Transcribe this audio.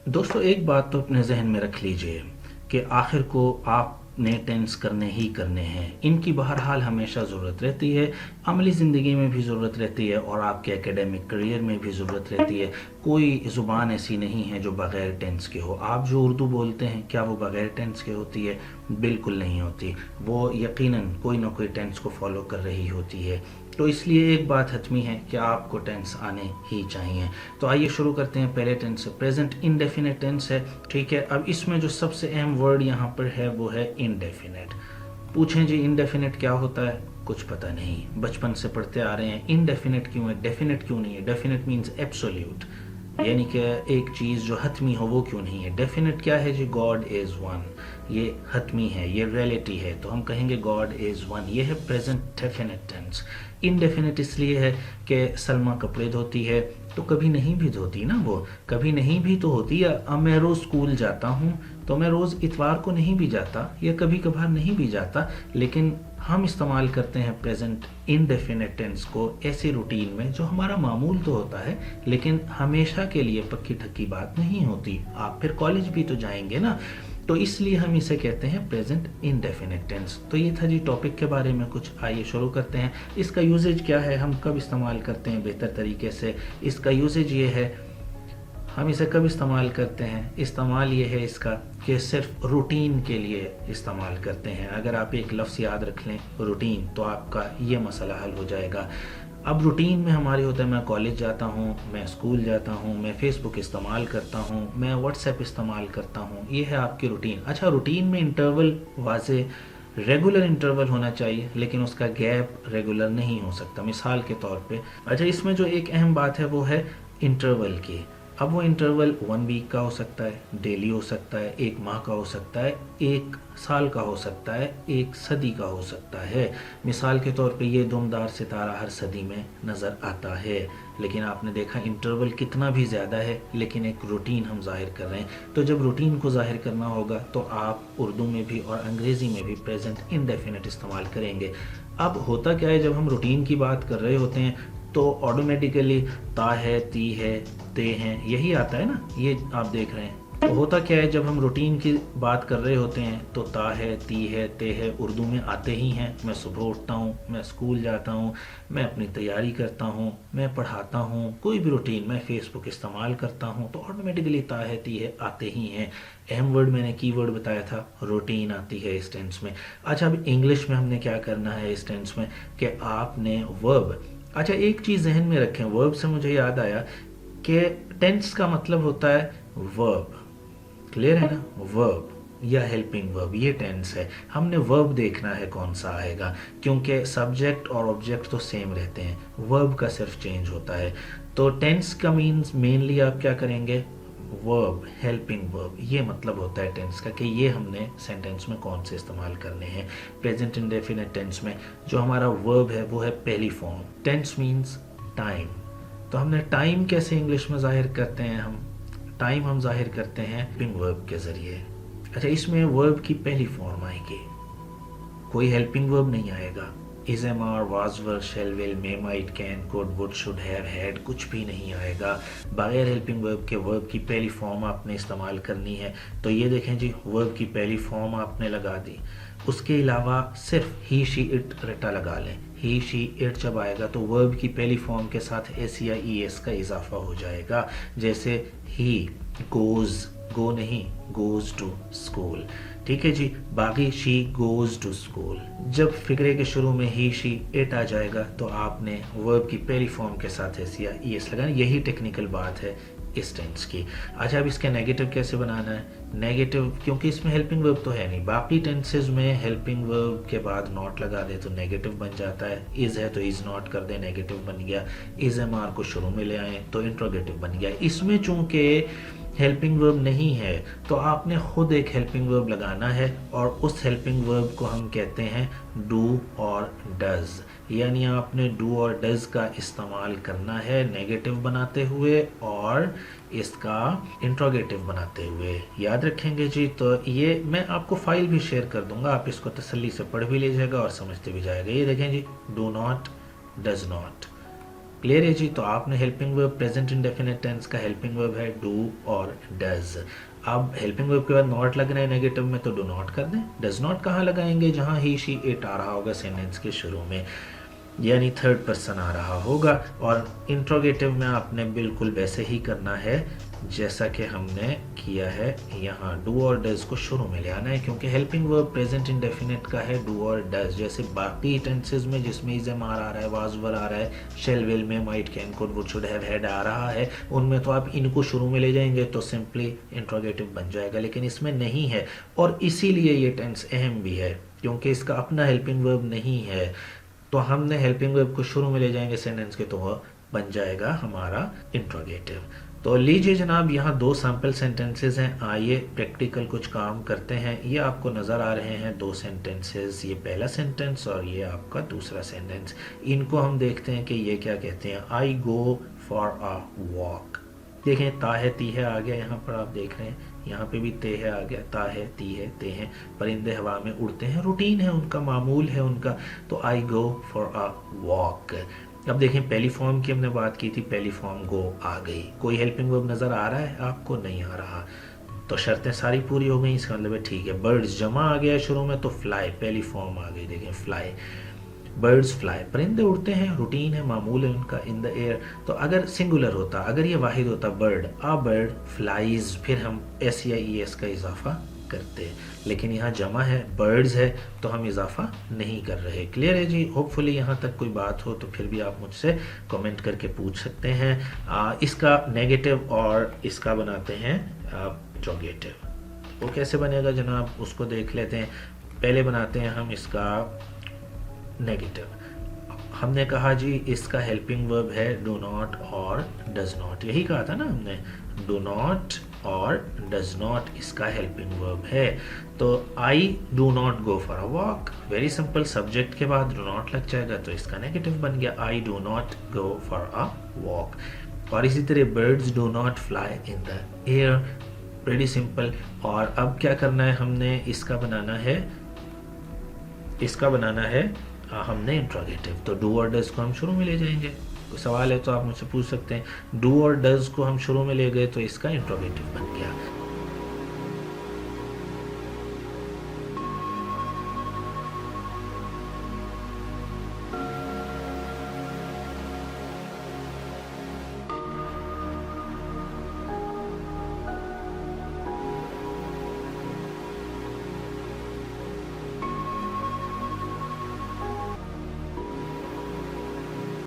दोस्तों एक बात तो अपने जहन में रख लीजिए कि आखिर को आपने टेंस करने ही करने हैं। इनकी बहरहाल हमेशा ज़रूरत रहती है, अमली ज़िंदगी में भी ज़रूरत रहती है और आपके एकेडमिक करियर में भी ज़रूरत रहती है। कोई ज़ुबान ऐसी नहीं है जो बग़ैर टेंस के हो। आप जो उर्दू बोलते हैं क्या वो बग़ैर टेंस के होती है? बिल्कुल नहीं होती। वो यकीनन कोई ना कोई टेंस को फॉलो कर रही होती है। तो इसलिए एक बात हतमी है कि आपको टेंस आने ही चाहिए। तो आइए शुरू करते हैं पहले टेंस से। प्रेजेंट इंडेफिनिट टेंस है, ठीक है। अब इसमें जो सबसे अहम वर्ड यहाँ पर है वो है इनडेफिनिट। पूछें जी इनडेफिनिट क्या होता है? कुछ पता नहीं, बचपन से पढ़ते आ रहे हैं। इनडेफिनिट क्यों है, डेफिनिट क्यों नहीं है? डेफिनिट मीन्स एब्सोल्यूट, यानी कि एक चीज़ जो हतमी हो वो क्यों नहीं है। डेफिनेट क्या है जी? गॉड इज़ वन, ये हतमी है, ये रियलिटी है, तो हम कहेंगे गॉड इज़ वन। ये है प्रेजेंट डेफिनेट टेंस। इनडेफिनेट इसलिए है कि सलमा कपड़े धोती है तो कभी नहीं भी धोती ना, वो कभी नहीं भी तो होती है। अब मैं रोज़ स्कूल जाता हूँ तो मैं रोज़ इतवार को नहीं भी जाता या कभी कभार नहीं भी जाता, लेकिन हम इस्तेमाल करते हैं प्रेजेंट इनडेफिनेट टेंस को ऐसे रूटीन में जो हमारा मामूल तो होता है लेकिन हमेशा के लिए पक्की ठक्की बात नहीं होती। आप फिर कॉलेज भी तो जाएंगे ना, तो इसलिए हम इसे कहते हैं प्रेजेंट इनडेफिनेट टेंस। तो ये था जी टॉपिक के बारे में कुछ। आइए शुरू करते हैं। इसका यूजेज क्या है, हम कब इस्तेमाल करते हैं बेहतर तरीके से? इसका यूजेज ये है, हम इसे कब इस्तेमाल करते हैं? इस्तेमाल ये है इसका कि सिर्फ रूटीन के लिए इस्तेमाल करते हैं। अगर आप एक लफ्ज़ याद रख लें रूटीन, तो आपका ये मसला हल हो जाएगा। अब रूटीन में हमारी होता है मैं कॉलेज जाता हूँ, मैं स्कूल जाता हूँ, मैं फेसबुक इस्तेमाल करता हूँ, मैं व्हाट्सएप इस्तेमाल करता हूँ, ये है आपकी रूटीन। अच्छा, रूटीन में इंटरवल वाजे रेगुलर इंटरवल होना चाहिए लेकिन उसका गैप रेगुलर नहीं हो सकता। मिसाल के तौर पे, अच्छा इसमें जो एक अहम बात है वो है इंटरवल की। अब वो इंटरवल 1 वीक का हो सकता है, डेली हो सकता है, 1 माह का हो सकता है, 1 साल का हो सकता है, 1 सदी का हो सकता है। मिसाल के तौर पे ये दुमदार सितारा हर सदी में नज़र आता है, लेकिन आपने देखा इंटरवल कितना भी ज़्यादा है लेकिन एक रूटीन हम जाहिर कर रहे हैं। तो जब रूटीन को जाहिर करना होगा तो आप उर्दू में भी और अंग्रेज़ी में भी प्रेजेंट इनडेफिनिट इस्तेमाल करेंगे। अब होता क्या है, जब हम रूटीन की बात कर रहे होते हैं तो ऑटोमेटिकली ता है, ती है, ते हैं, यही आता है ना, ये आप देख रहे हैं। तो होता क्या है, जब हम रूटीन की बात कर रहे होते हैं तो ता है, ती है, ते है उर्दू में आते ही हैं। मैं सुबह उठता हूँ, मैं स्कूल जाता हूँ, मैं अपनी तैयारी करता हूँ, मैं पढ़ाता हूँ, कोई भी रूटीन, मैं फेसबुक इस्तेमाल करता हूँ, तो ऑटोमेटिकली ता है, ती है आते ही हैं। अहम वर्ड मैंने की वर्ड बताया था, रूटीन आती है इस टेंस में। अच्छा, अब इंग्लिश में हमने क्या करना है इस टेंस में कि आपने वर्ब, अच्छा एक चीज़ जहन में रखें, वर्ब से मुझे याद आया कि टेंस का मतलब होता है वर्ब, क्लियर है ना? वर्ब या हेल्पिंग वर्ब, ये टेंस है। हमने वर्ब देखना है कौन सा आएगा, क्योंकि सब्जेक्ट और ऑब्जेक्ट तो सेम रहते हैं, वर्ब का सिर्फ चेंज होता है। तो टेंस का मीन्स मेनली आप क्या करेंगे, वर्ब, हेल्पिंग वर्ब, ये मतलब होता है टेंस का कि ये हमने सेंटेंस में कौन से इस्तेमाल करने हैं। प्रेजेंट इंडेफिनिट टेंस में जो हमारा वर्ब है वो है पहली फॉर्म। टेंस मीन्स टाइम, तो हमने टाइम कैसे इंग्लिश में जाहिर करते हैं? हम टाइम हम जाहिर करते हैं हेल्पिंग वर्ब के ज़रिए। अच्छा, इसमें वर्ब की पहली फॉर्म आएगी, कोई हेल्पिंग वर्ब नहीं आएगा। Is, am, are, was, were, shall, will, may, might, can, could, would, should, have, had, कुछ भी नहीं आएगा। बगैर हेल्पिंग वर्ब के वर्ब की पहली फॉर्म आपने इस्तेमाल करनी है। तो ये देखें जी, वर्ब की पहली फॉर्म आपने लगा दी। उसके अलावा सिर्फ ही, शी, इट, रटा लगा लें। ही, शी, इट जब आएगा तो वर्ब की पहली फॉर्म के साथ एस या ई एस का इजाफा हो जाएगा। जैसे ही गोज़, गो नहीं, गोज़ टू स्कूल, ठीक है जी। बाकी शी गोज़ टू स्कूल, जब फिक्रे के शुरू में ही, शी, इट आ जाएगा तो आपने वर्ब की पहली फॉर्म के साथ एस या ई एस लगाना। यही टेक्निकल बात है इस टेंस की। अच्छा, अब इसका नेगेटिव कैसे बनाना है? नेगेटिव, क्योंकि इसमें हेल्पिंग वर्ब तो है नहीं, बाकी टेंसेज में हेल्पिंग वर्ब के बाद नॉट लगा दे तो नेगेटिव बन जाता है। इज़ है तो इज़ नॉट कर दे, नेगेटिव बन गया। इज़, एम, आर को शुरू में ले आए तो इंट्रोगेटिव बन गया। इसमें चूंकि हेल्पिंग वर्ब नहीं है तो आपने खुद एक हेल्पिंग वर्ब लगाना है और उस हेल्पिंग वर्ब को हम कहते हैं डू और डज, यानी आपने डू और डज का इस्तेमाल करना है नेगेटिव बनाते हुए और इसका इंट्रोगेटिव बनाते हुए। याद रखेंगे जी। तो ये मैं आपको फाइल भी शेयर कर दूंगा, आप इसको तसल्ली से पढ़ भी लीजिएगा और समझते भी जाएगा। ये देखें जी, do not, does not, clear है जी। तो आपने helping verb present indefinite tense का हेल्पिंग वर्ब है डू और डज। अब हेल्पिंग वर्ब के बाद नॉट लग रहा है नेगेटिव में, तो डू नॉट कर दें। डज नॉट कहाँ लगाएंगे? जहाँ ही शी इट आ रहा होगा सेंटेंस के शुरू में, यानी थर्ड पर्सन आ रहा होगा। और इंट्रोगेटिव में आपने बिल्कुल वैसे ही करना है जैसा कि हमने किया है यहाँ, डू और डज को शुरू में ले आना है, क्योंकि हेल्पिंग वर्ब प्रेजेंट इंडेफिनिट का है डू और डज। जैसे बाकी टेंसेज में जिसमें इज एम आर आ रहा है, वाज वर आ रहा है, shall will may might can could would should have had आ रहा है, उनमें तो आप इनको शुरू में ले जाएंगे तो सिंपली इंट्रोगेटिव बन जाएगा, लेकिन इसमें नहीं है। और इसीलिए ये टेंस अहम भी है, क्योंकि इसका अपना हेल्पिंग वर्ब नहीं है। तो हमने हेल्पिंग वर्ब को शुरू में ले जाएंगे सेंटेंस के, तो वह बन जाएगा हमारा इंट्रोगेटिव। तो लीजिए जनाब, यहाँ दो सैम्पल सेंटेंसेस हैं, आइए प्रैक्टिकल कुछ काम करते हैं। ये आपको नज़र आ रहे हैं दो सेंटेंसेस, ये पहला सेंटेंस और ये आपका दूसरा सेंटेंस। इनको हम देखते हैं कि ये क्या कहते हैं। आई गो फॉर अ वॉक। देखें ता है ती है आ गया, यहाँ पर आप देख रहे हैं, यहाँ पे भी ते है आ गया, ता है ती है ते हैं। परिंदे हवा में उड़ते हैं, रूटीन है उनका, मामूल है उनका। तो आई गो फॉर अ वॉक। अब देखें पहली फॉर्म की हमने बात की थी, पहली फॉर्म गो आ गई। कोई हेल्पिंग वर्ब नज़र आ रहा है आपको? नहीं आ रहा। तो शर्तें सारी पूरी हो गई, इसका मतलब है ठीक है। बर्ड्स जमा आ गया शुरू में, तो फ्लाई पहली फॉर्म आ गई। देखें फ्लाई, बर्ड्स फ्लाई, परिंदे उड़ते हैं, रूटीन है, मामूल है उनका, इन द एयर। तो अगर सिंगुलर होता, अगर ये वाहिद होता बर्ड, अ बर्ड फ्लाइज, फिर हम एस या ई एस का इजाफा करते, लेकिन यहाँ जमा है, बर्ड्स है, तो हम इजाफा नहीं कर रहे। क्लियर है जी। होपफुली यहाँ तक कोई बात हो तो फिर भी आप मुझसे कमेंट करके पूछ सकते हैं। इसका नेगेटिव और इसका बनाते हैं इंट्रोगेटिव। वो कैसे बनेगा जनाब, उसको देख लेते हैं। पहले बनाते हैं हम इसका नेगेटिव। हमने कहा जी इसका हेल्पिंग वर्ब है डू नॉट और डज नॉट, यही कहा था ना हमने, डू नॉट और डज नॉट इसका हेल्पिंग वर्ब है। तो I do not go for a walk, very simple, subject के बाद डू नॉट लग जाएगा तो इसका नेगेटिव बन गया, I do not go for a walk. और इसी तरह birds do not fly in the air, very simple. और अब क्या करना है, हमने इसका बनाना है, इसका बनाना है हमने इंट्रोगेटिव। तो डू और डज को हम शुरू में ले जाएंगे। कोई सवाल है तो आप मुझसे पूछ सकते हैं। डू और डज को हम शुरू में ले गए तो इसका इंट्रोगेटिव बन गया।